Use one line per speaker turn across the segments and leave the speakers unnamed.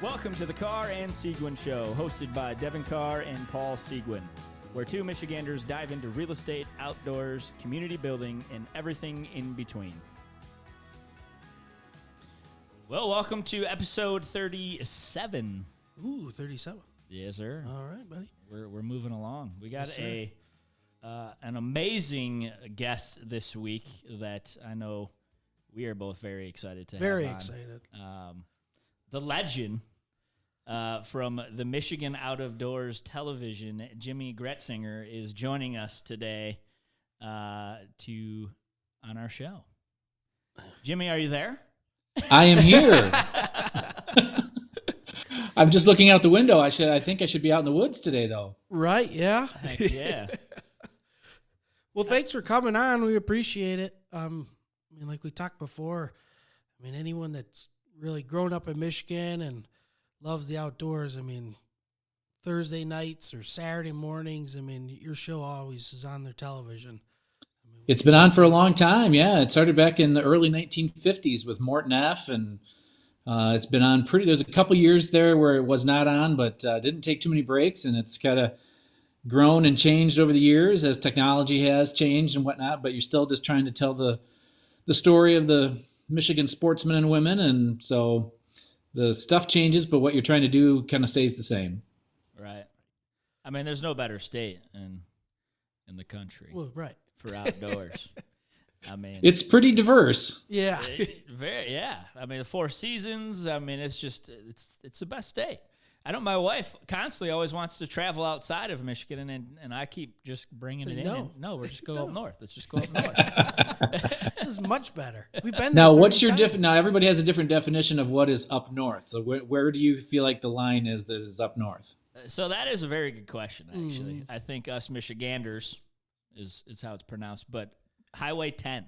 Welcome to the Carr and Seguin Show, hosted by Devin Carr and Paul Seguin, where two Michiganders dive into real estate, outdoors, community building, and everything in between. Well, welcome to episode 37.
Ooh, 37.
Yes, sir.
All right, buddy.
We're moving along. We got
Yes,
an amazing guest this week that I know we are both very excited to have on.
Very excited.
The legend from the Michigan Out of Doors Television, Jimmy Gretzinger, is joining us today on our show. Jimmy, are you there?
I am here. I'm just looking out the window. I think I should be out in the woods today, though.
Right, yeah.
Heck yeah.
Well, thanks for coming on. We appreciate it. Like we talked before, anyone that's really grown up in Michigan and loves the outdoors, Thursday nights or Saturday mornings, your show always is on their television.
It's been on for a long time, yeah. It started back in the early 1950s with Morton F., and it's been on there's a couple years there where it was not on, but didn't take too many breaks, and it's kind of grown and changed over the years as technology has changed and whatnot, but you're still just trying to tell the story of the Michigan sportsmen and women, and so the stuff changes, but what you're trying to do kind of stays the same.
Right. There's no better state in the country.
Well, right.
For outdoors.
It's pretty diverse.
Yeah.
The Four Seasons, it's the best state. I know my wife constantly always wants to travel outside of Michigan, and I keep just bringing it in. No, we're just going up north. Let's just go up north.
This is much better. We've been
now.
there
What's your Now everybody has a different definition of what is up north. So where do you feel like the line is that is up north?
So that is a very good question. Actually, I think us Michiganders is how it's pronounced, but Highway 10.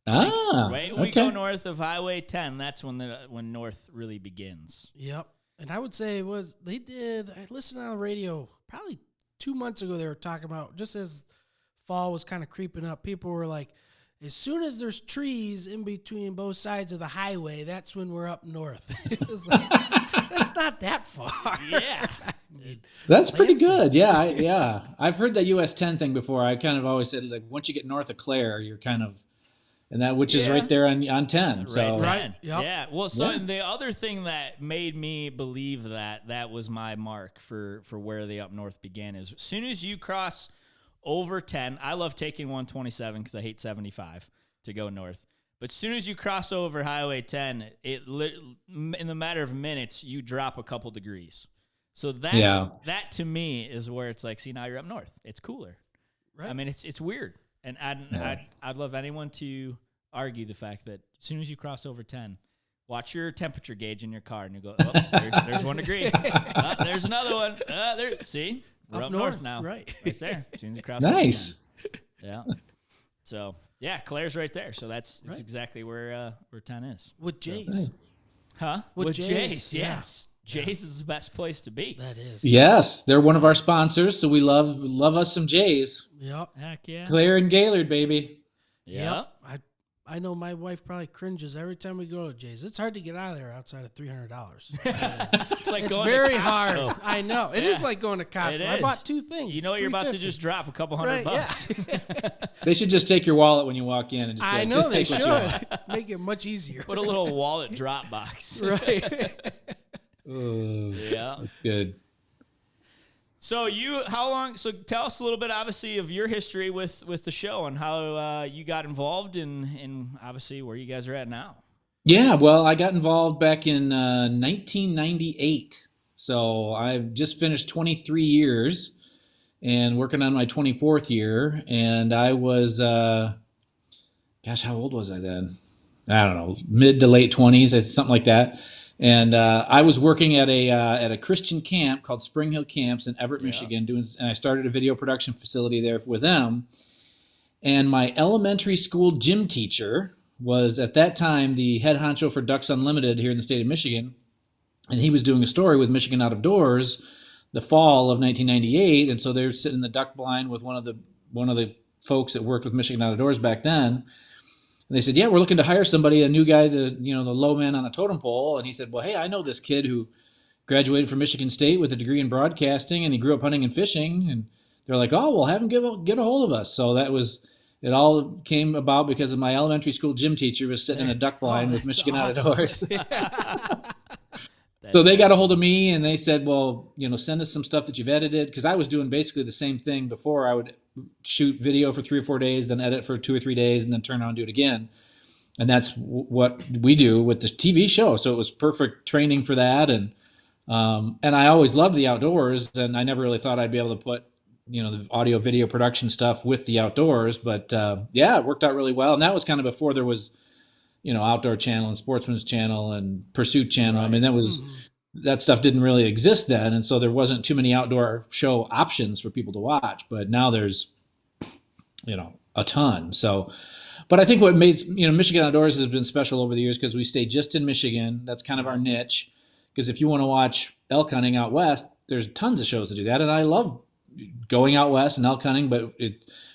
We go north of Highway 10. That's when north really begins.
Yep. And I would say I listened on the radio probably 2 months ago. They were talking about, just as fall was kind of creeping up, people were like, as soon as there's trees in between both sides of the highway, that's when we're up north. It was like, that's not that far.
Yeah.
That's pretty good. Yeah. I've heard that US 10 thing before. I kind of always said, like, once you get north of Clare, you're kind of, and that, which is right there on 10. So.
Right. Yep.
Yeah. Well, the other thing that made me believe that was my mark for where the up north began is as soon as you cross over 10, I love taking 127 because I hate 75 to go north. But as soon as you cross over Highway 10, in the matter of minutes, you drop a couple degrees. So that to me is where it's like, see, now you're up north. It's cooler. Right. It's weird. And I'd love anyone to argue the fact that as soon as you cross over 10, watch your temperature gauge in your car, and you go, oh, there's 1 degree. There's another one. See, we're up north now. Right there. As soon as you cross
nice.
over 10. Yeah. So, yeah, Claire's right there. So that's exactly where 10 is.
With Jays.
Nice.
Huh? With Jays, yes. Jays is the best place to be.
That is.
Yes, they're one of our sponsors, so we love us some Jays.
Yep.
Heck yeah.
Claire and Gaylord, baby.
Yep.
I know my wife probably cringes every time we go to Jays. It's hard to get out of there outside of $300.
It's like
it's
going
very
to Costco.
hard. I know. It is like going to Costco. I bought 2 things.
You know you're about to just drop a couple $100 bucks.
Yeah.
They should just take your wallet when you walk in and just
I know
just
they
take what you want.
should. Make it much easier.
Put a little wallet drop box.
Right.
Ooh,
Yeah.
that's good.
So so tell us a little bit, obviously, of your history with the show and how you got involved in obviously where you guys are at now.
Yeah, well, I got involved back in 1998. So I've just finished 23 years and working on my 24th year. And I was, how old was I then? I don't know, mid to late 20s, something like that. And I was working at a Christian camp called Spring Hill Camps in Everett, Michigan, and I started a video production facility there with them. And my elementary school gym teacher was at that time the head honcho for Ducks Unlimited here in the state of Michigan, and he was doing a story with Michigan Out of Doors the fall of 1998, and so they were sitting in the duck blind with one of the folks that worked with Michigan Out of Doors back then. And they said, yeah, we're looking to hire somebody, a new guy, the low man on the totem pole. And he said, well, hey, I know this kid who graduated from Michigan State with a degree in broadcasting, and he grew up hunting and fishing. And they're like, oh, well, have him get a hold of us. So it all came about because of my elementary school gym teacher was sitting in a duck blind with Michigan Outdoors. So they got a hold of me and they said, well, send us some stuff that you've edited. Because I was doing basically the same thing before. I would shoot video for 3 or 4 days, then edit for 2 or 3 days, and then turn around and do it again. And that's what we do with the TV show. So it was perfect training for that. And I always loved the outdoors, and I never really thought I'd be able to put, the audio video production stuff with the outdoors. But it worked out really well. And that was kind of before there was, Outdoor Channel and Sportsman's Channel and Pursuit Channel. Right. I mean, that stuff didn't really exist then. And so there wasn't too many outdoor show options for people to watch. But now there's, a ton. So, but I think what made, Michigan Outdoors has been special over the years because we stay just in Michigan. That's kind of our niche. Because if you want to watch elk hunting out west, there's tons of shows to do that. And I love going out west and elk hunting, but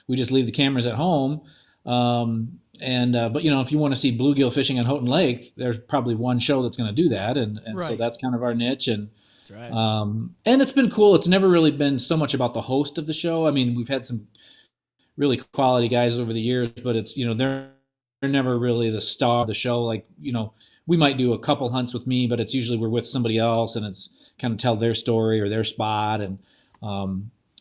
we just leave the cameras at home. But if you want to see bluegill fishing on Houghton Lake, there's probably one show that's going to do that. And right. So that's kind of our niche. And, that's right. And it's been cool. It's never really been so much about the host of the show. I mean, we've had some really quality guys over the years, but it's, they're never really the star of the show. Like, we might do a couple hunts with me, but it's usually we're with somebody else and it's kind of tell their story or their spot. And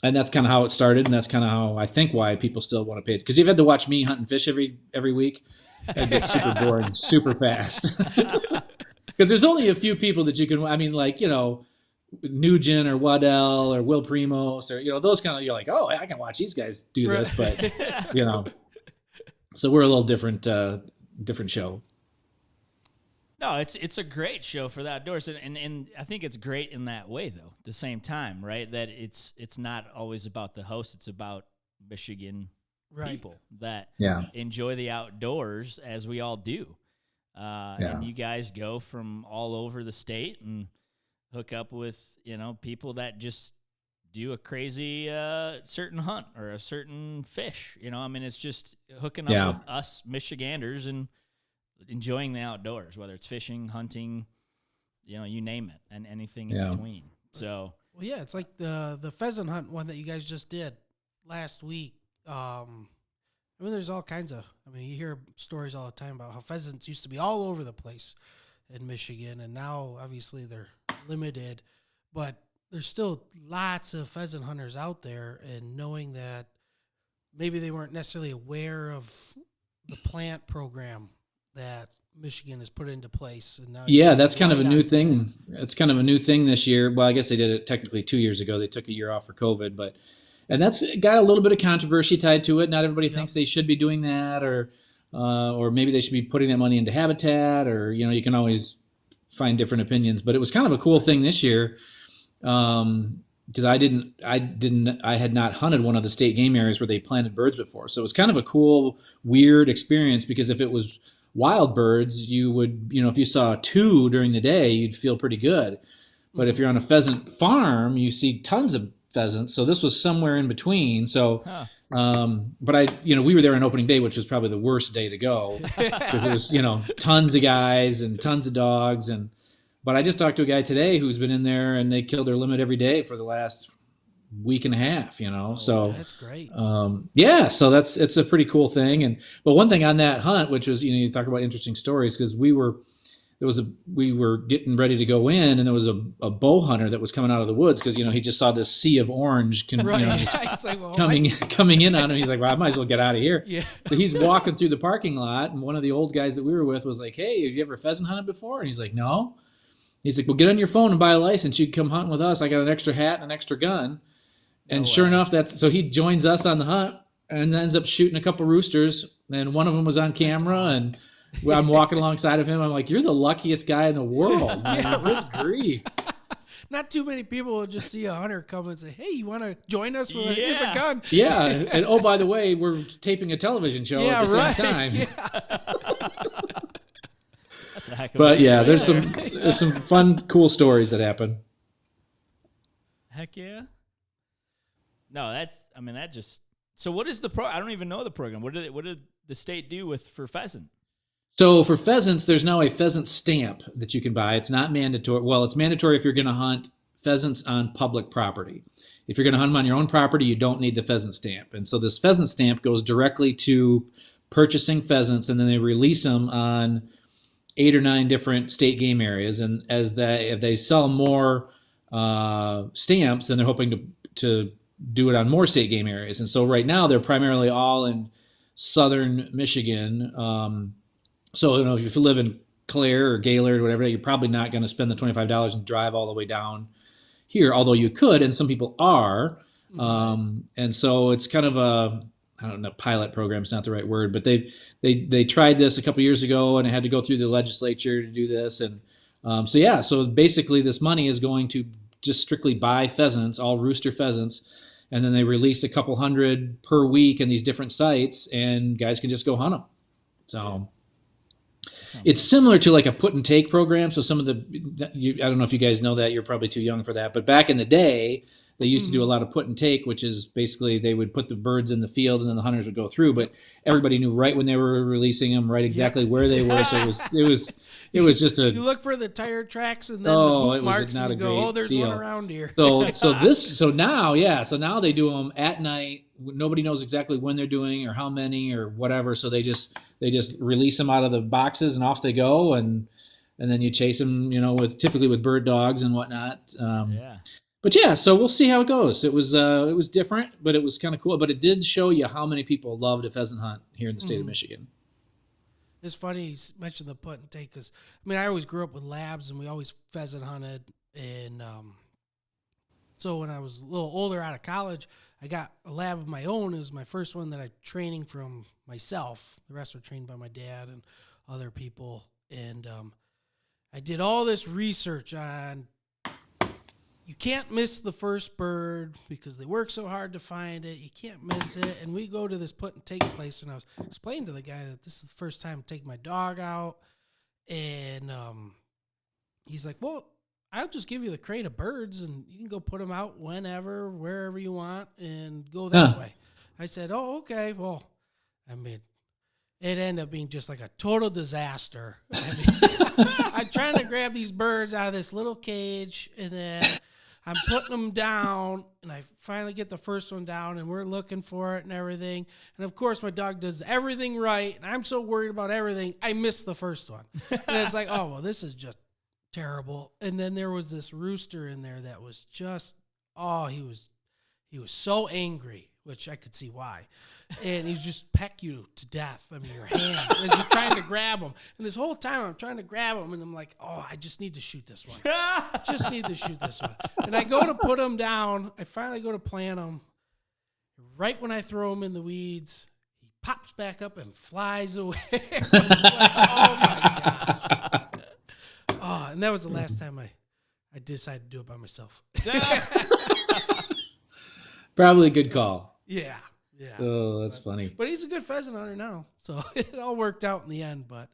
that's kind of how it started. And that's kind of how I think why people still want to pay it. Because you've had to watch me hunt and fish every week. It gets super boring super fast. Because there's only a few people that you can, Nugent or Waddell or Will Primos or, those kind of, you're like, oh, I can watch these guys do this. But, so we're a little different show.
No, it's a great show for the outdoors, and I think it's great in that way, though. At the same time, right? That it's not always about the host; it's about Michigan people that enjoy the outdoors, as we all do. And you guys go from all over the state and hook up with people that just do a crazy certain hunt or a certain fish. It's just hooking up with us Michiganders and enjoying the outdoors, whether it's fishing, hunting, you name it, and anything in between. So,
well, yeah, it's like the pheasant hunt one that you guys just did last week. There's all kinds of. You hear stories all the time about how pheasants used to be all over the place in Michigan, and now obviously they're limited, but there's still lots of pheasant hunters out there, and knowing that maybe they weren't necessarily aware of the plant program that Michigan has put into place. And now
that's kind of a new thing. It's kind of a new thing this year. Well, I guess they did it technically 2 years ago. They took a year off for COVID, and that's got a little bit of controversy tied to it. Not everybody thinks they should be doing that, or maybe they should be putting that money into habitat, or, you can always find different opinions, but it was kind of a cool thing this year. Because I had not hunted one of the state game areas where they planted birds before. So it was kind of a cool, weird experience, because if it was wild birds, you would, if you saw 2 during the day, you'd feel pretty good. But if you're on a pheasant farm, you see tons of pheasants. So this was somewhere in between. So, but we were there on opening day, which was probably the worst day to go, because it was, tons of guys and tons of dogs. But I just talked to a guy today who's been in there, and they killed their limit every day for the last week and a half, so
that's great.
So it's a pretty cool thing. But one thing on that hunt, which was, you talk about interesting stories, because we were getting ready to go in, and there was a bow hunter that was coming out of the woods, because he just saw this sea of orange coming in on him. He's like, well, I might as well get out of here. So he's walking through the parking lot, and one of the old guys that we were with was like, hey, have you ever pheasant hunted before? And he's like, no. He's like, well, get on your phone and buy a license. You can come hunting with us. I got an extra hat and an extra gun. And sure enough, so he joins us on the hunt and ends up shooting a couple roosters. And one of them was on camera. Awesome. And I'm walking alongside of him. I'm like, you're the luckiest guy in the world. Good grief.
Not too many people will just see a hunter come and say, hey, you want to join us? Here's a gun.
Yeah. And oh, by the way, we're taping a television show at the same time.
That's a heck of
but there's some fun, cool stories that happen.
Heck yeah. No, that just. So what is the I don't even know the program. What did the state do for pheasant?
So for pheasants, there's now a pheasant stamp that you can buy. It's not mandatory. Well, it's mandatory if you're going to hunt pheasants on public property. If you're going to hunt them on your own property, you don't need the pheasant stamp. And so this pheasant stamp goes directly to purchasing pheasants, and then they release them on 8 or 9 different state game areas. And if they sell more stamps, then they're hoping to do it on more state game areas. And so right now they're primarily all in southern Michigan. So if you live in Clare or Gaylord or whatever, you're probably not going to spend the $25 and drive all the way down here, although you could, and some people are. And so it's kind of I don't know, pilot program's not the right word, but they tried this a couple years ago, and it had to go through the legislature to do this. And so basically this money is going to just strictly buy pheasants, all rooster pheasants, and then they release a couple hundred per week in these different sites, and guys can just go hunt them. So it's similar to like a put and take program. So some of I don't know if you guys know that, you're probably too young for that, but back in the day, they used to do a lot of put and take, which is basically they would put the birds in the field and then the hunters would go through, but everybody knew right when they were releasing them, right exactly where they were. So it was just
you look for the tire tracks and then the boot marks and you go, there's
deal.
One around here.
So now they do them at night. Nobody knows exactly when they're doing or how many or whatever. So they just release them out of the boxes and off they go. And then you chase them, typically with bird dogs and whatnot. But so we'll see how it goes. It was different, but it was kind of cool. But it did show you how many people loved a pheasant hunt here in the state of Michigan.
It's funny you mentioned the put and take because, I always grew up with labs and we always pheasant hunted. And so when I was a little older out of college, I got a lab of my own. It was my first one that I training from myself. The rest were trained by my dad and other people. And I did all this research on you can't miss the first bird because they work so hard to find it. You can't miss it. And we go to this put and take place, and I was explaining to the guy that this is the first time taking my dog out. And he's like, well, I'll just give you the crate of birds, and you can go put them out whenever, wherever you want, and go that way. I said, oh, okay. Well, it ended up being just like a total disaster. I'm trying to grab these birds out of this little cage, and then I'm putting them down, and I finally get the first one down, and we're looking for it and everything. And, of course, my dog does everything right, and I'm so worried about everything, I missed the first one. And it's like, oh, well, this is just terrible. And then there was this rooster in there that was just, he was so angry, which I could see why. And he just peck you to death. Your hands as you're trying to grab him. And this whole time I'm trying to grab him, and I'm like, I just need to shoot this one. And I go to put him down. I finally go to plant him. Right when I throw him in the weeds, he pops back up and flies away. I was like, oh my gosh. And that was the last time I decided to do it by myself.
Probably a good call.
Yeah.
Oh, that's funny.
But he's a good pheasant hunter now, so it all worked out in the end. But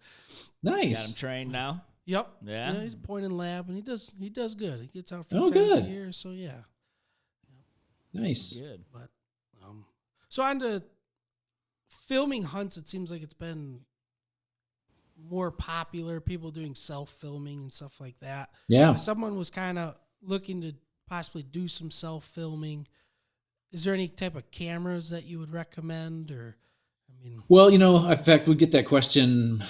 nice.
Got him trained now.
Yep.
Yeah.
He's a point in lab, and he does good. He gets out a few times a year, so yeah.
Nice.
Good.
But so on to filming hunts, it seems like it's been more popular. People doing self-filming and stuff like that.
Yeah.
If someone was kind of looking to possibly do some self-filming, is there any type of cameras that you would recommend, or,
Well, in fact, we get that question,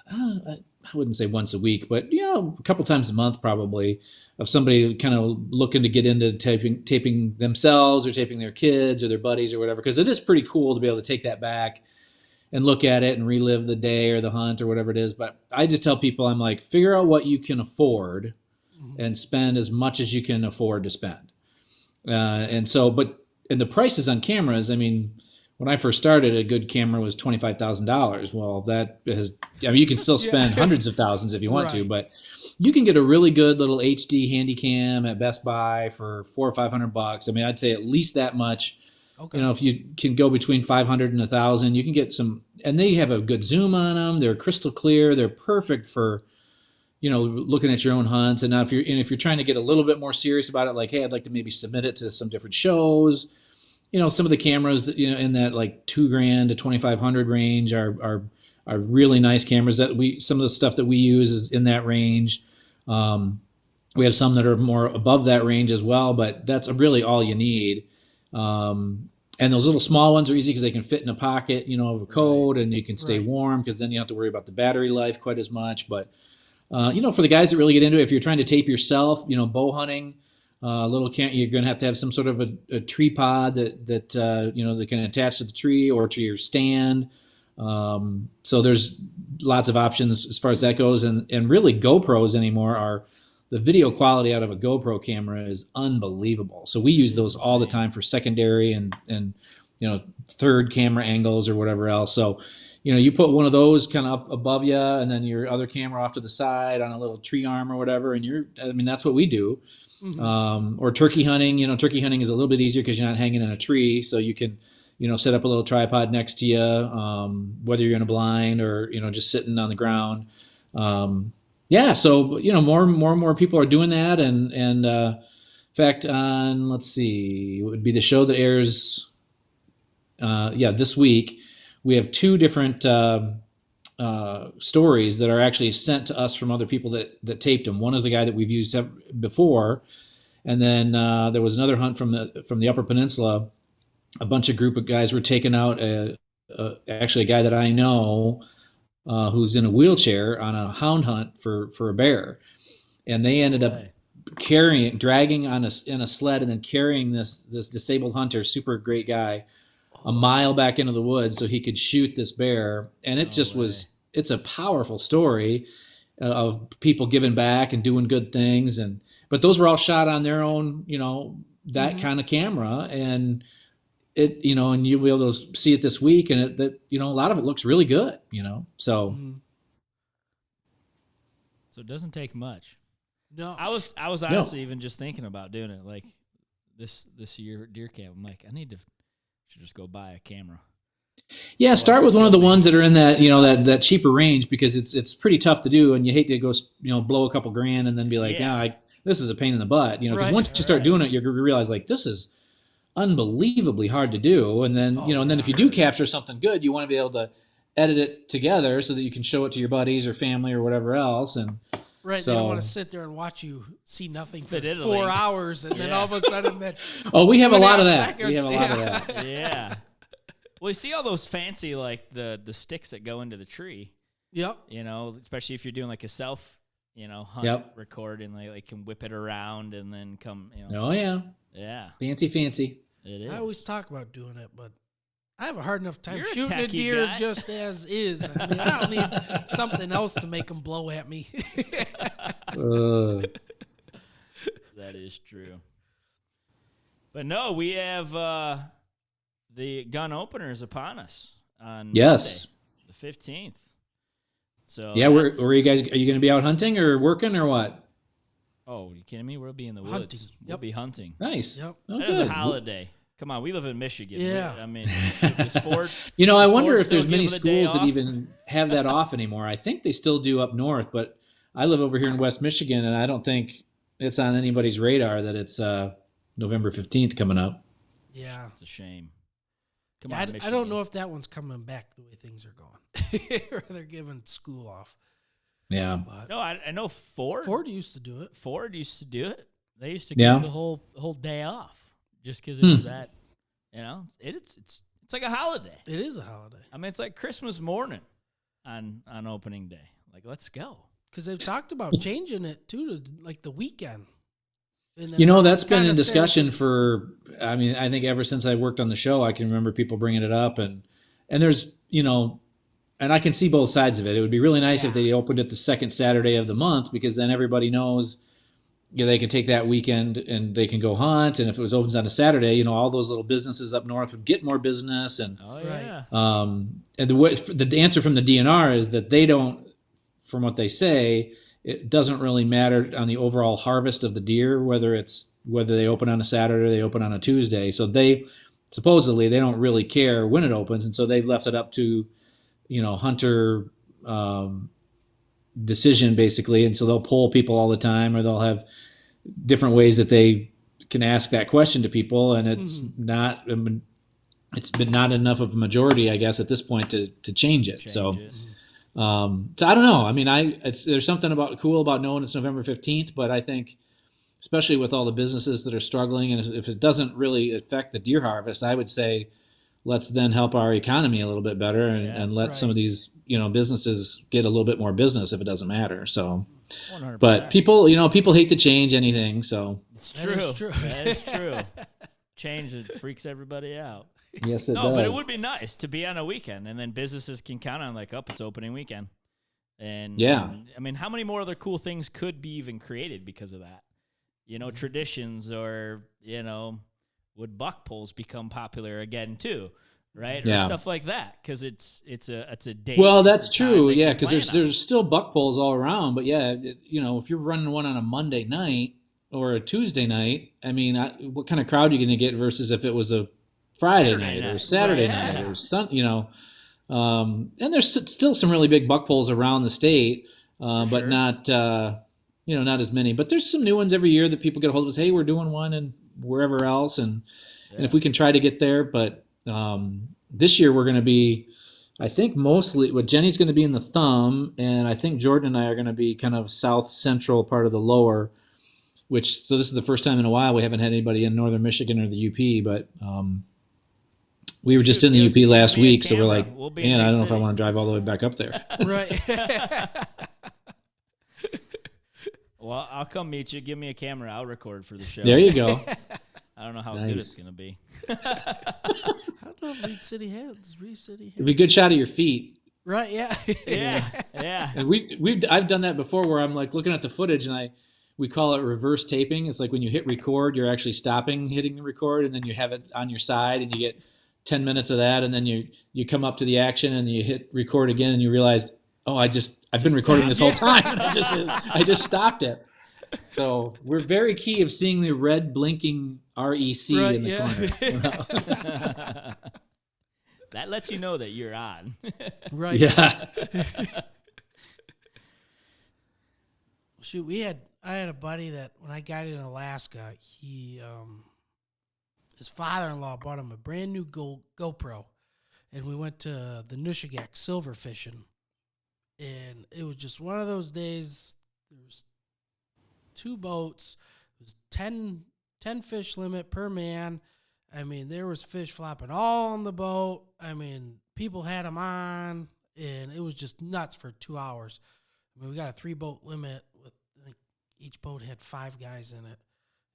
I wouldn't say once a week, but, a couple times a month probably, of somebody kind of looking to get into taping themselves or taping their kids or their buddies or whatever, because it is pretty cool to be able to take that back and look at it and relive the day or the hunt or whatever it is. But I just tell people, I'm like, figure out what you can afford and spend as much as you can afford to spend. And the prices on cameras, when I first started, a good camera was $25,000. Well, you can still spend hundreds of thousands if you want to, but you can get a really good little HD handy cam at Best Buy for $400 or $500. I'd say at least that much. Okay. If you can go between 500 and 1,000, you can get some, and they have a good zoom on them. They're crystal clear. They're perfect for, looking at your own hunts. And now if you're trying to get a little bit more serious about it, like, hey, I'd like to maybe submit it to some different shows, some of the cameras that, in that like $2,000 to 2,500 range are really nice cameras some of the stuff that we use is in that range. We have some that are more above that range as well, but that's really all you need. And those little small ones are easy because they can fit in a pocket, of a coat, and you can stay warm because then you don't have to worry about the battery life quite as much. But, for the guys that really get into it, if you're trying to tape yourself, bow hunting, you're going to have some sort of a tripod that can attach to the tree or to your stand. So there's lots of options as far as that goes. And really GoPros anymore the video quality out of a GoPro camera is unbelievable. So we use those all the time for secondary and third camera angles or whatever else. So, you put one of those kind of up above you and then your other camera off to the side on a little tree arm or whatever. And that's what we do. Mm-hmm. Or turkey hunting, turkey hunting is a little bit easier because you're not hanging in a tree. So you can, set up a little tripod next to you, whether you're in a blind or, just sitting on the ground. So more and more people are doing that, and in fact, let's see, it would be the show that airs, this week. We have two different stories that are actually sent to us from other people that taped them. One is a guy that we've used before, and then there was another hunt from the Upper Peninsula. A group of guys were taking out actually a guy that I know. Who's in a wheelchair on a hound hunt for a bear, and they ended up dragging in a sled and then carrying this disabled hunter, super great guy, a mile back into the woods so he could shoot this bear. And it it's a powerful story of people giving back and doing good things. But those were all shot on their own, that kind of camera, and it, and you'll be able to see it this week, and a lot of it looks really good, so.
So it doesn't take much.
No,
I was honestly even just thinking about doing it like this year deer camp. I'm like, should just go buy a camera.
Yeah, start with one of the ones that are in that, that cheaper range, because it's pretty tough to do, and you hate to go, blow a couple grand and then be like, this is a pain in the butt, because once you start doing it, you realize like this is unbelievably hard to do. And then, and then if you do capture something good, you want to be able to edit it together so that you can show it to your buddies or family or whatever else. And
they don't want to sit there and watch you see nothing for 4 hours and then all of a sudden that.
Oh, we have a lot of that.
Seconds.
We have a lot of that.
Yeah. Well, you see all those fancy, like the sticks that go into the tree.
Yep.
Especially if you're doing like a self, hunt record, and they can whip it around and then come,
Oh, yeah.
Yeah.
Fancy.
It is.
I always talk about doing it, but I have a hard enough time
You're
shooting a deer just as is. I mean, I don't need something else to make them blow at me.
That is true. But no, we have the gun openers upon us on Monday, the 15th. So
yeah, where are you guys? Are you going to be out hunting or working or what?
Oh, are you kidding me? We'll be in the woods.
Hunting.
We'll be hunting.
Nice.
Yep.
Oh,
That is a holiday. Come on, we live in Michigan.
Yeah.
Does Ford?
I wonder if there's
still
many
give it a day
schools that
off?
even have that off anymore. I think they still do up north, but I live over here in West Michigan, and I don't think it's on anybody's radar that it's November 15th coming up.
Yeah.
It's a shame. Come
Yeah,
on,
I
Michigan.
don't know if that one's coming back the way things are going. Or they're giving school off.
Yeah.
But
No, I know Ford.
Ford used to do it.
Ford used to do it. They used to
Yeah.
give the whole day off just because it was that. It's like a holiday.
It is a holiday.
I mean, it's like Christmas morning on opening day. Like, let's go.
Because they've talked about changing it too to like the weekend. And then
That's been
kinda
in
says
discussion
it's-
for, I think ever since I worked on the show, I can remember people bringing it up, and there's, and I can see both sides of it. It would be really nice if they opened it the second Saturday of the month, because then everybody knows, they can take that weekend and they can go hunt. And if it was opens on a Saturday, all those little businesses up north would get more business. And
Oh, yeah.
and the answer from the DNR is that they don't, from what they say, it doesn't really matter on the overall harvest of the deer, whether they open on a Saturday or they open on a Tuesday. So they supposedly they don't really care when it opens, and so they've left it up to hunter decision basically. And so they'll poll people all the time, or they'll have different ways that they can ask that question to people, and it's not. It's been not enough of a majority, I guess, at this point to change it. So I don't know. I mean, there's something cool about knowing it's November 15th, but I think, especially with all the businesses that are struggling, and if it doesn't really affect the deer harvest, I would say let's then help our economy a little bit better and let some of these businesses get a little bit more business if it doesn't matter. So,
100%.
But people hate to change anything. So
it's true. That is true. Change, it freaks everybody out.
Yes, it does.
No, but it would be nice to be on a weekend, and then businesses can count on it's opening weekend. And I mean, how many more other cool things could be even created because of that? Traditions, or would buck pulls become popular again too, right?
Yeah.
Or stuff like that, because it's a date.
Well, that's true. Yeah, because there's still buck pulls all around, but if you're running one on a Monday night or a Tuesday night, I mean, what kind of crowd are you going to get versus if it was a Friday night or Saturday night or and there's still some really big buck pulls around the state, but not not as many. But there's some new ones every year that people get a hold of us. Hey, we're doing one and wherever else, and if we can try to get there. But this year we're going to be, I think Jenny's going to be in the Thumb, and I think Jordan and I are going to be kind of south central part of the Lower. So this is the first time in a while we haven't had anybody in Northern Michigan or the UP, but we were just in the UP last week, so we're like, man, I don't know if I want to drive all the way back up there.
Right.
Well, I'll come meet you. Give me a camera. I'll record for the show.
There you go.
I don't know how good it's going to be.
I don't know if Reed City has.
It'd be a good shot of your feet.
Right, yeah.
Yeah.
And I've done that before where I'm like looking at the footage and we call it reverse taping. It's like when you hit record, you're actually stopping hitting the record, and then you have it on your side and you get 10 minutes of that, and then you come up to the action and you hit record again and you realize, oh, I've been recording this whole time. I just stopped it. So we're very key of seeing the red blinking REC in the corner.
That lets you know that you're on.
Right.
Yeah.
Shoot, I had a buddy that when I got in Alaska, his father-in-law bought him a brand new GoPro, and we went to the Nushagak silver fishing, and it was just one of those days. There was 2 boats. It was 10 fish limit per man. I mean, there was fish flopping all on the boat. I mean, people had them on, and it was just nuts for 2 hours. I mean, we got a 3-boat limit with, I think each boat had 5 guys in it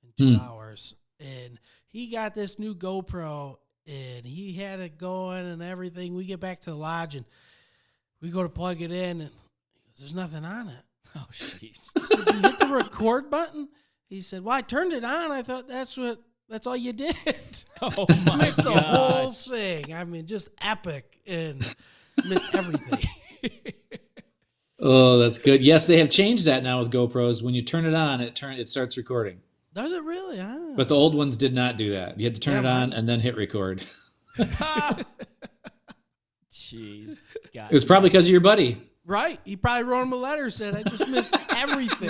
in 2 hours. And he got this new GoPro, and he had it going and everything. We get back to the lodge, and we go to plug it in, and he goes, there's nothing on it.
Oh, jeez.
I said, you hit the record button? He said, well, I turned it on. I thought that's all you did.
Oh, my
Missed the
gosh.
whole thing. I mean, just epic, and missed everything.
Oh, that's good. Yes, they have changed that now with GoPros. When you turn it on, it starts recording.
Does it really?
But the old ones did not do that. You had to turn it on and then hit record.
Jeez.
It was probably because of your buddy.
Right. He probably wrote him a letter, said, I just missed everything.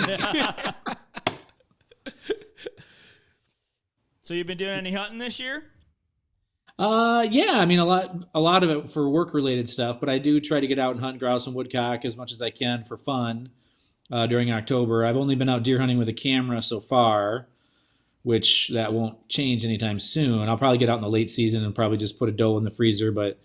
So you've been doing any hunting this year?
Yeah. I mean, a lot of it for work-related stuff, but I do try to get out and hunt grouse and woodcock as much as I can for fun during October. I've only been out deer hunting with a camera so far, which that won't change anytime soon. I'll probably get out in the late season and probably just put a doe in the freezer, but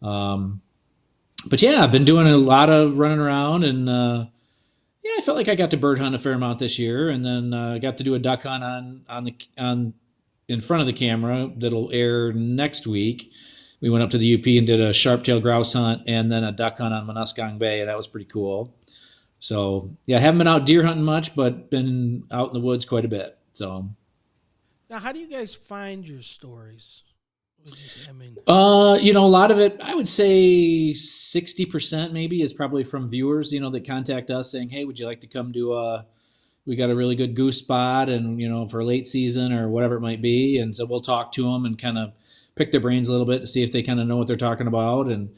yeah, I've been doing a lot of running around, and yeah, I felt like I got to bird hunt a fair amount this year, and then I got to do a duck hunt on in front of the camera that'll air next week. We went up to the UP and did a sharp-tailed grouse hunt and then a duck hunt on Muskong Bay, and that was pretty cool. So yeah, I haven't been out deer hunting much, but been out in the woods quite a bit. So
now, how do you guys find your stories? What would you say? I mean,
a lot of it, I would say 60% maybe is probably from viewers, that contact us saying, hey, would you like to come do we got a really good goose spot and, for late season or whatever it might be. And so we'll talk to them and kind of pick their brains a little bit to see if they kind of know what they're talking about. And,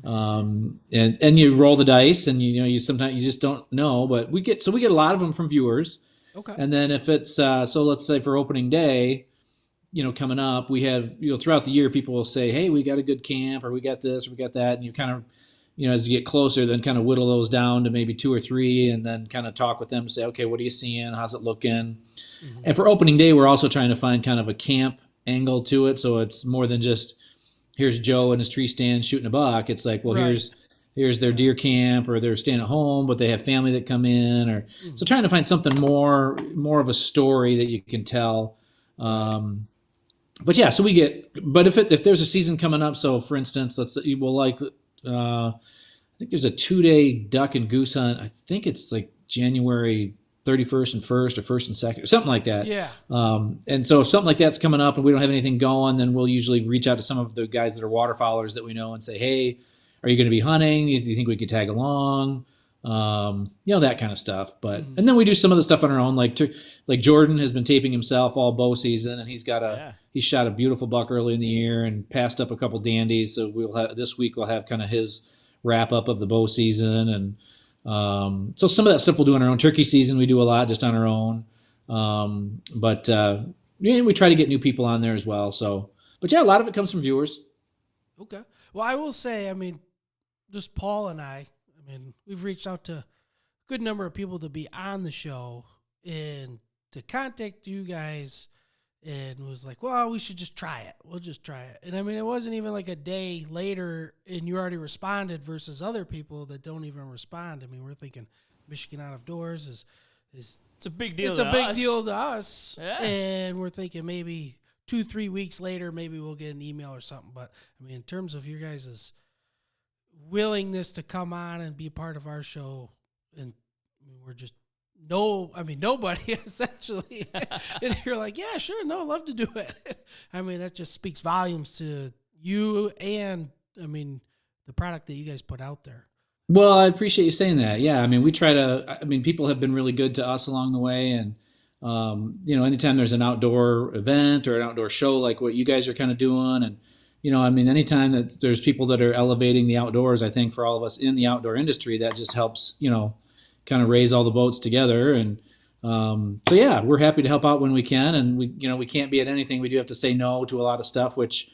and you roll the dice and, you sometimes you just don't know, but we get a lot of them from viewers.
Okay.
And then if it's so, let's say for opening day, coming up, we have, throughout the year, people will say, hey, we got a good camp, or we got this, or we got that. And you kind of, as you get closer, then kind of whittle those down to maybe 2 or 3, and then kind of talk with them and say, okay, what are you seeing? How's it looking? Mm-hmm. And for opening day, we're also trying to find kind of a camp angle to it. So it's more than just, here's Joe in his tree stand shooting a buck. It's like, well,
right.
here's their deer camp, or they're staying at home, but they have family that come in, or so trying to find something more of a story that you can tell. But yeah, so but if there's a season coming up, so for instance, I think there's a 2-day duck and goose hunt. I think it's like January 31st and 1st, or 1st and 2nd, or something like that.
Yeah.
And so if something like that's coming up and we don't have anything going, then we'll usually reach out to some of the guys that are waterfowlers that we know and say, hey, are you going to be hunting? Do you think we could tag along? That kind of stuff. But and then we do some of the stuff on our own. Like Jordan has been taping himself all bow season, and he's got he shot a beautiful buck early in the year and passed up a couple dandies. So this week we'll have kind of his wrap up of the bow season, and so some of that stuff we'll do on our own. Turkey season we do a lot just on our own. But we try to get new people on there as well. So, but yeah, a lot of it comes from viewers.
Okay. Well, I will say, I mean, just Paul and I mean, we've reached out to a good number of people to be on the show and to contact you guys, and was like, well, we should just try it. We'll just try it. And I mean, it wasn't even like a day later and you already responded versus other people that don't even respond. I mean, we're thinking Michigan Out of Doors is
it's a big deal.
It's a big deal to us. Yeah. And we're thinking maybe 2-3 weeks later, maybe we'll get an email or something. But I mean, in terms of your guys' willingness to come on and be part of our show, and I mean, we're just nobody essentially. And you're like, yeah, sure, no, I'd love to do it. I mean, that just speaks volumes to you, and I mean, the product that you guys put out there.
Well, I appreciate you saying that. Yeah, I mean, people have been really good to us along the way, and anytime there's an outdoor event or an outdoor show like what you guys are kind of doing, and I mean, anytime that there's people that are elevating the outdoors, I think for all of us in the outdoor industry, that just helps, kind of raise all the boats together. And so, yeah, we're happy to help out when we can. And we can't be at anything. We do have to say no to a lot of stuff, which,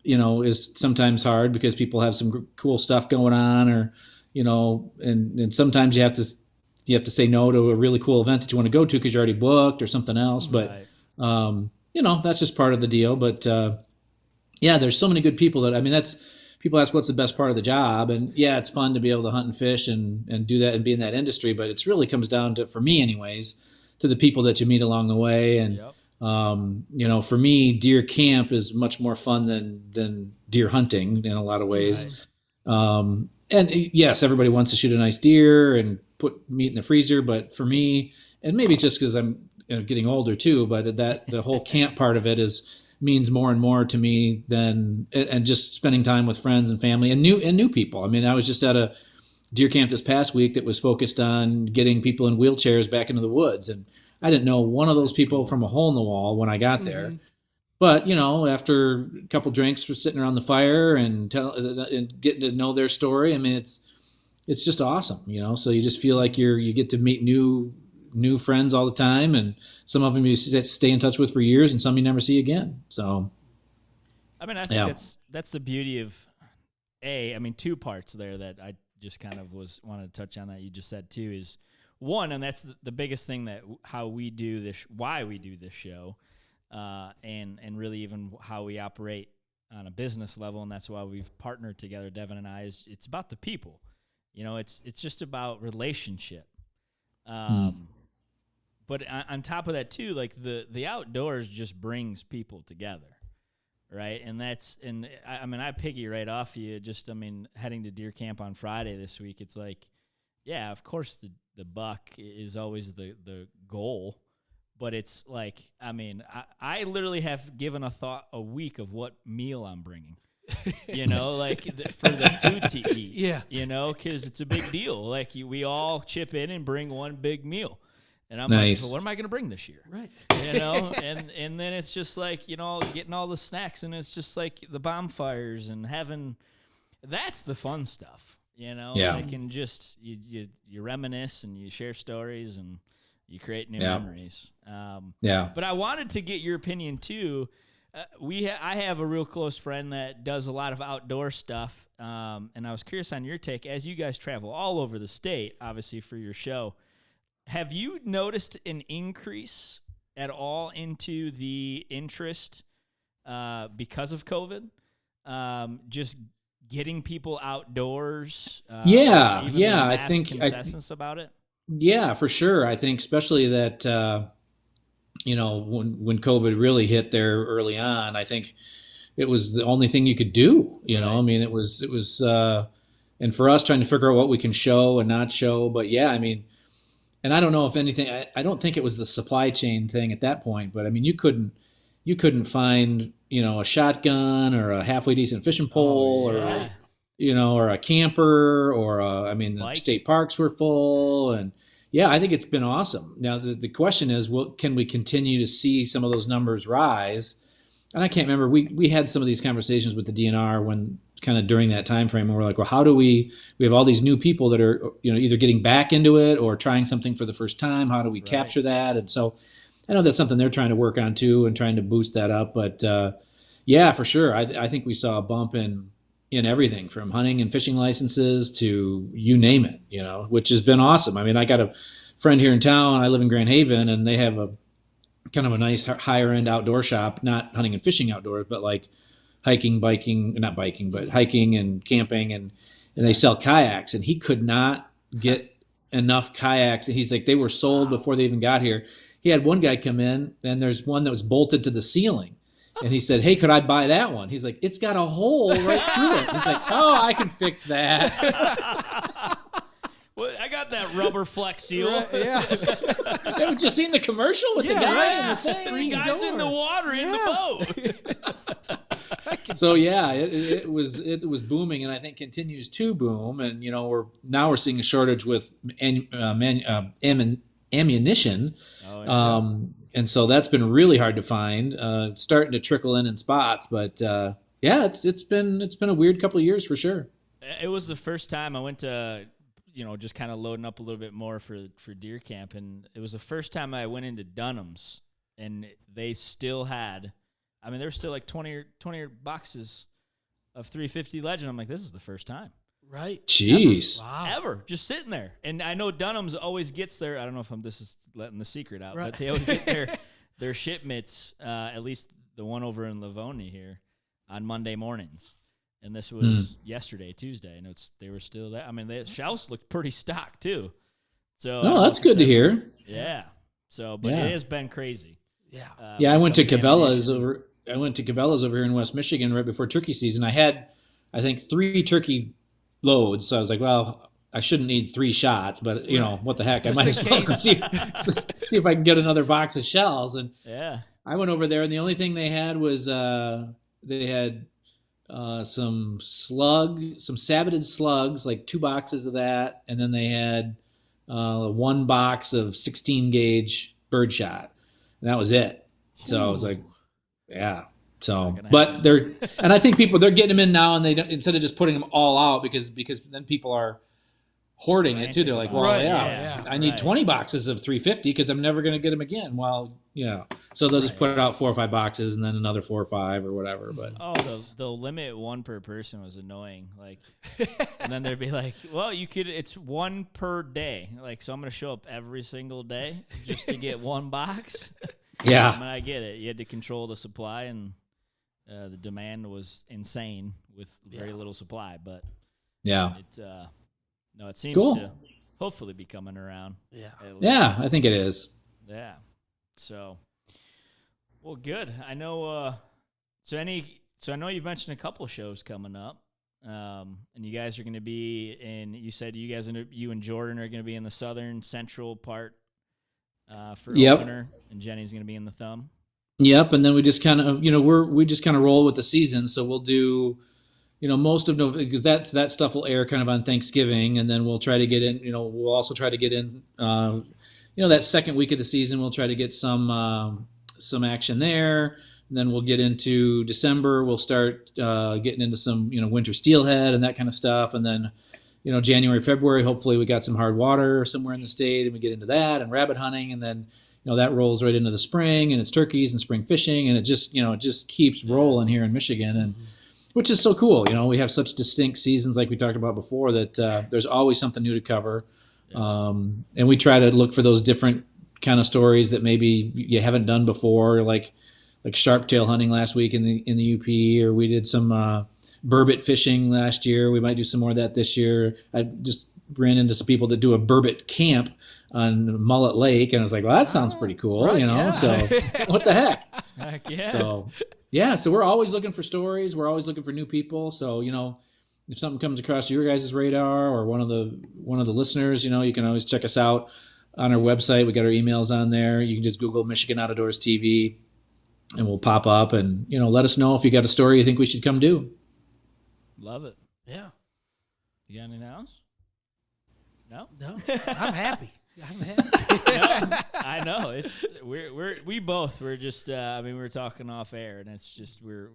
is sometimes hard because people have some cool stuff going on, or, and sometimes you have to say no to a really cool event that you want to go to because you're already booked or something else. But, that's just part of the deal. But, yeah, there's so many good people that, I mean, people ask what's the best part of the job. And yeah, it's fun to be able to hunt and fish and do that and be in that industry. But it really comes down to, for me anyways, to the people that you meet along the way. And, for me, deer camp is much more fun than deer hunting in a lot of ways. Right. And yes, everybody wants to shoot a nice deer and put meat in the freezer. But for me, and maybe it's just because I'm getting older too, but the whole camp part of it means more and more to me than and just spending time with friends and family and new people. I mean, I was just at a deer camp this past week that was focused on getting people in wheelchairs back into the woods, and I didn't know one of those people from a hole in the wall when I got there. But after a couple drinks, we're sitting around the fire and getting to know their story. I mean, it's just awesome, So you just feel like you get to meet new friends all the time, and some of them you stay in touch with for years, and some you never see again. So,
I mean, I think that's the beauty of two parts there that I just kind of wanted to touch on that you just said too is one, and that's the biggest thing that how we do this, why we do this show, and really even how we operate on a business level, and that's why we've partnered together, Devin and I. Is it's about the people, it's just about relationship. But on top of that too, like the outdoors just brings people together, right? And I piggy right off you. Heading to deer camp on Friday this week, it's like, yeah, of course the buck is always the goal, but it's like, I literally have given a week of what meal I'm bringing. For the food to eat. Yeah. Because it's a big deal. Like we all chip in and bring one big meal. And I'm like, well, what am I going to bring this year? Right. And then it's just like, getting all the snacks, and it's just like the bonfires and that's the fun stuff, Yeah. Like, and just you reminisce and you share stories, and You create new
Yeah.
memories.
Yeah.
But I wanted to get your opinion too. I have a real close friend that does a lot of outdoor stuff, and I was curious on your take. As you guys travel all over the state, obviously for your show, have you noticed an increase at all into the interest because of COVID? Just getting people outdoors.
Yeah,
even
yeah,
the
I
mass
think
consensus about it.
yeah, for sure. I think especially that when COVID really hit there early on, I think it was the only thing you could do.
Right.
I mean, it was, and for us trying to figure out what we can show and not show. But yeah, I mean, and I don't know if anything. I don't think it was the supply chain thing at that point. But I mean, you couldn't find a shotgun or a halfway decent fishing pole
yeah.
or a camper I mean, the
Bike.
state parks were full. And yeah, I think it's been awesome. Now, the question is, can we continue to see some of those numbers rise? And I can't remember. We had some of these conversations with the DNR when kind of during that time frame, and we're like, well, how do we have all these new people that are, either getting back into it or trying something for the first time. How do we capture that? And so I know that's something they're trying to work on too, and trying to boost that up. But yeah, for sure. I think we saw a bump in everything from hunting and fishing licenses to you name it, which has been awesome. I mean, I got a friend here in town. I live in Grand Haven, and they have a kind of a nice higher end outdoor shop, not hunting and fishing outdoors, but like hiking, biking, not biking, but hiking and camping. And they sell kayaks, and he could not get enough kayaks. And he's like, they were sold before they even got here. He had one guy come in, and there's one that was bolted to the ceiling. And he said, hey, could I buy that one? He's like, it's got a hole right through it. He's like, oh, I can fix that.
Well, I got that rubber flex seal.
Right, yeah.
Have you just seen the commercial with the guy in the thing?
The guy's in the water in the boat.
So yeah, it was booming, and I think continues to boom. And we're seeing a shortage with ammunition.
Oh, yeah.
And so that's been really hard to find. It's starting to trickle in spots, but yeah, it's been a weird couple of years for sure.
It was the first time I went to, just kind of loading up a little bit more for deer camp, and it was the first time I went into Dunham's, and they still had, I mean, there were still like 20 boxes of 350 Legend. I'm like, this is the first time.
Right.
Jeez.
Ever. Just sitting there. And I know Dunham's always gets their, I don't know if this is letting the secret out, but they always get their shipments, at least the one over in Livonia here, on Monday mornings. And this was yesterday, Tuesday, and they were still there. I mean, the shelves looked pretty stocked too. So
that's good to hear.
Yeah. So, but it has been crazy.
Yeah.
Yeah, I went to Cabela's over here in West Michigan right before turkey season. I had, I think, 3 turkey loads. So I was like, well, I shouldn't need 3 shots, but what the heck? I might as well see if I can get another box of shells. And I went over there, and the only thing they had was they had some saboted slugs, like 2 boxes of that, and then they had 1 box of 16 gauge birdshot, and that was it. So I was like, yeah. So, but and I think they're getting them in now, and they don't, instead of just putting them all out because then people are hoarding it too. They're like, well, I need 20 boxes of 350 because I'm never going to get them again. Well, so they'll just put out 4 or 5 boxes and then another 4 or 5 or whatever. But
the limit 1 per person was annoying. Like, and then they'd be like, well, it's 1 per day. Like, so I'm going to show up every single day just to get 1 box.
Yeah,
I mean, I get it. You had to control the supply, and the demand was insane with very little supply. But it seems to hopefully be coming around. Yeah,
yeah, I think it is.
Yeah. So, well, good. I know. So I know you've mentioned a couple shows coming up, and you guys are going to be in. You said you and Jordan are going to be in the southern central part for opener, and Jenny's going to be in the thumb.
Yep, and then we just kind of we just kind of roll with the season. So we'll do most of November, because that stuff will air kind of on Thanksgiving, and then we'll try to get in. We'll also try to get in. That second week of the season, we'll try to get some action there. And then we'll get into December. We'll start getting into some winter steelhead and that kind of stuff. And then January, February, hopefully we got some hard water somewhere in the state and we get into that and rabbit hunting. And then, that rolls right into the spring and it's turkeys and spring fishing. And it just keeps rolling here in Michigan. And which is so cool. We have such distinct seasons like we talked about before that there's always something new to cover. And we try to look for those different kind of stories that maybe you haven't done before, like sharp-tail hunting last week in the UP, or we did some burbot fishing last year. We might do some more of that this year. I just ran into some people that do a burbot camp on Mullet Lake, and I was like, well, that sounds pretty cool,
right,
So what the heck?
Heck yeah.
So we're always looking for stories. We're always looking for new people. So, if something comes across your guys' radar or one of the listeners, you can always check us out on our website. We got our emails on there. You can just Google Michigan Outdoors TV and we'll pop up and, let us know if you got a story you think we should come do.
Love it.
Yeah.
You got anything else? No?
No, I'm happy.
No, I know we're just we were talking off air and it's just we're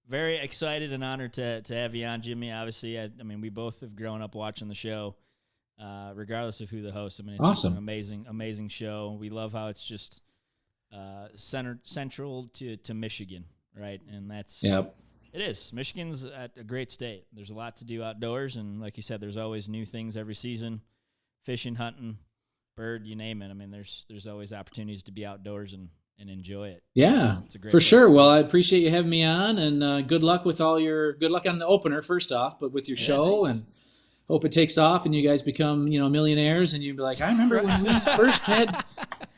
very excited and honored to have you on, Jimmy. Obviously, we both have grown up watching the show, regardless of who the host. It's
awesome.
Just an amazing show. We love how it's just central to Michigan, right? And that's
Yep.
It is. Michigan's a great state. There's a lot to do outdoors, and like you said, there's always new things every season. Fishing, hunting, bird, you name it. There's always opportunities to be outdoors and enjoy it.
Yeah,
it's a great
for
place
sure.
to be.
Well, I appreciate you having me on, and good luck on the opener first off, but with your show,
thanks.
and hope it takes off and you guys become millionaires, and you'd be like, I remember when we first had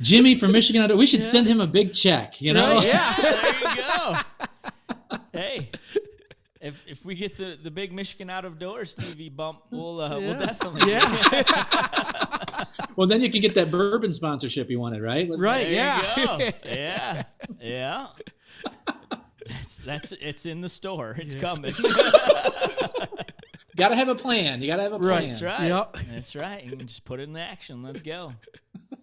Jimmy from Michigan Outdoors. We should send him a big check,
Right,
yeah, there you go. Hey, if we get the big Michigan Outdoors TV bump, we'll definitely.
Yeah.
Well, then you can get that bourbon sponsorship you wanted, right?
Right.
There
Yeah.
you go. Yeah. That's it's in the store. It's coming.
Got to have a plan. You got to have a plan.
That's right.
Yep.
That's right. You can just put it in action. Let's go.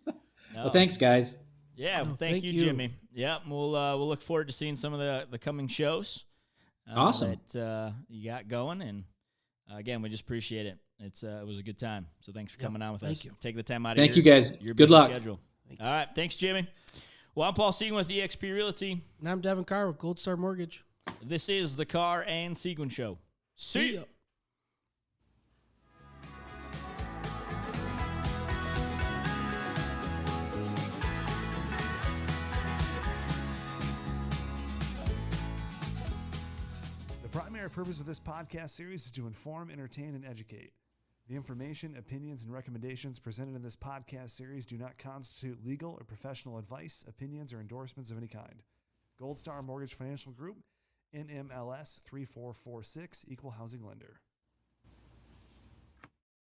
No.
Well, thanks, guys.
Yeah. Well, thank you, Jimmy. Yeah. We'll look forward to seeing some of the coming shows.
Awesome.
That you got going, and again, we just appreciate it. It was a good time. So thanks for coming on with us.
Thank you.
Take the time out of
Thank you, guys.
your
Good
busy
luck.
schedule.
Thanks.
All right. Thanks, Jimmy. Well, I'm Paul Seguin with eXp Realty.
And I'm Devin Carr with Gold Star Mortgage.
This is the Carr and Seguin Show. See ya.
The primary purpose of this podcast series is to inform, entertain, and educate. The information, opinions, and recommendations presented in this podcast series do not constitute legal or professional advice, opinions, or endorsements of any kind. Gold Star Mortgage Financial Group, NMLS 3446, Equal Housing Lender.